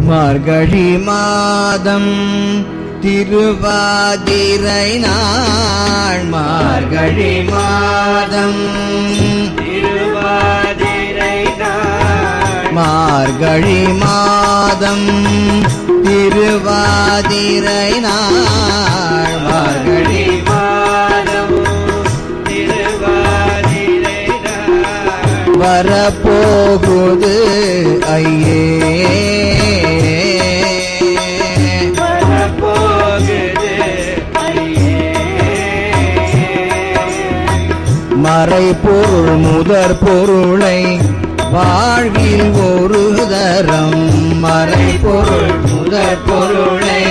மார்கழி மாதம் திருவாதிரை நாள். மார்கழி மாதம் திருவாதிரை நாள். மார்கழி மாதம் திருவாதிரை நாள். மார்கழி மாதம் திருவாதிரை நாள். வரப்போகுது ஐயே மறைபொருள் முதற் பொருளை வாழ்வில் ஒரு தரம். மறைபொருள் முதற் பொருளை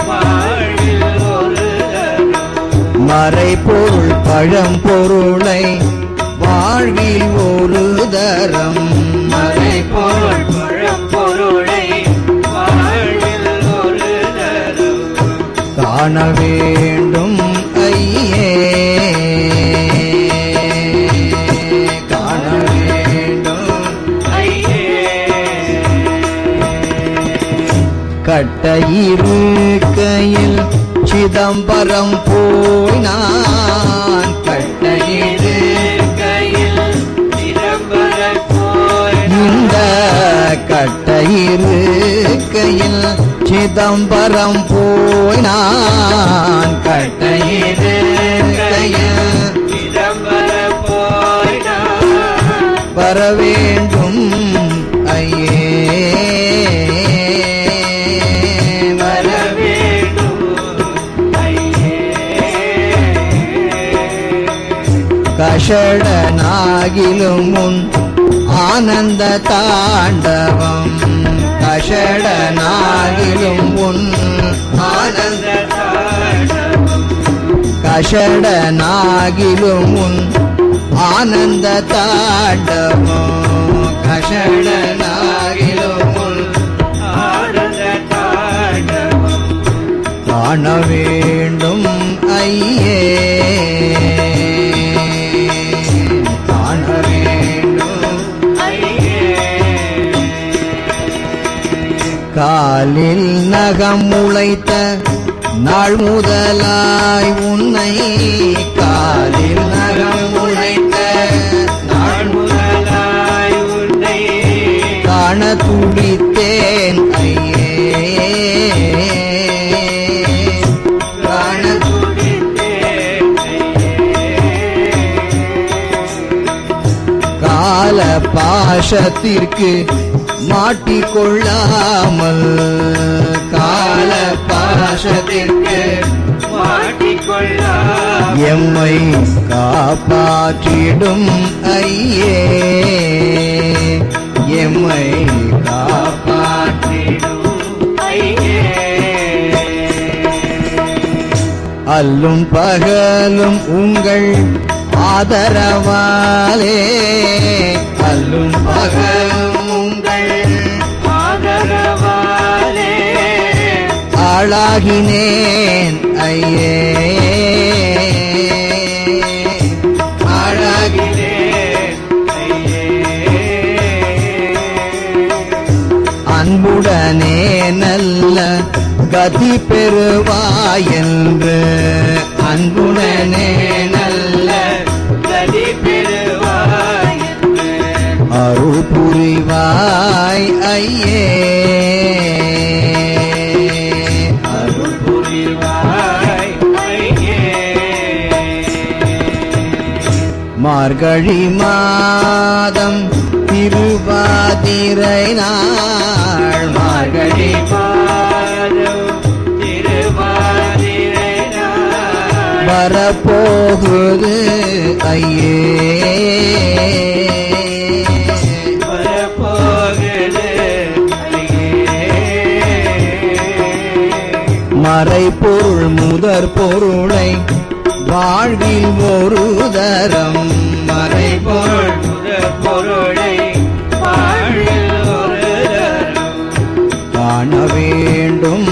வாழ்வில் ஒரு தரம். மறைபொருள் பழம்பொருளை வாழ்வில் ஒரு தரம். மறைபொருள் பழம்பொருளை வாழ்வில் ஒரு தரம். காண வேண்டும் ஐயே கட்டையிருக்கையில் சிதம்பரம் போய் நான். கட்டையிருக்கையில் சிதம்பரம் போய் இந்த கட்டையிருக்கையில் சிதம்பரம் போய் நான். கட்டையிருக்கையில் சிதம்பரம் போய் வர வேண்டும் ஐயே கஷடனாகிலும் முன் ஆனந்த தாண்டவம். கஷடனாகிலும் முன் ஆனந்த தாண்டவம். கஷடனாகிலும் முன் ஆனந்த தாண்டவம். கஷடனாகிலும் முன் ஆனந்த தாண்டவம். காண வேண்டும் ஐயே காலில் நகம் முளைத்த நாள் முதலாய் உன்னை. காலில் நகம் முளைத்த நாள் முதலாய் உன்னை காண துடித்தேன் ஐயே காண துடித்தேன் கால பாசத்திற்கு மாட்டிக்கொள்ளாமல். கால பாசத்திற்கு மாட்டிக்கொள்ளாமல் எம்மை காப்பாற்றிடும் ஐயே எம்மை காப்பாற்றிடும் ஐயே. அல்லும் பகலும் உங்கள் ஆதரவாலே. அல்லும் பகலும் உங்கள் ஆதரவாலே ஆளாகினேன் ஐயே ஆளாகினேன் ஐயே. அன்புடனே நல்ல கதி பெறுவாயென்று. அன்புடனே நல்ல கதி பெறுவாய் அருள் புரிவாய் ஐயே அருள் புரிவாய் ஐயே. மார்கழி மாதம் திருவாதிரை நாள். மார்கழி மாதம் திருவாதிரை நாள். வரப்போகுது ஐயே வரப்போகுது ஐயே. மறைபொருள் முதற் பொருளை வாழ்வில் ஒரு தரம். மறைபொருள் முதற் பொருளை வாழ்வில் ஒரு தரம். காண வேண்டும்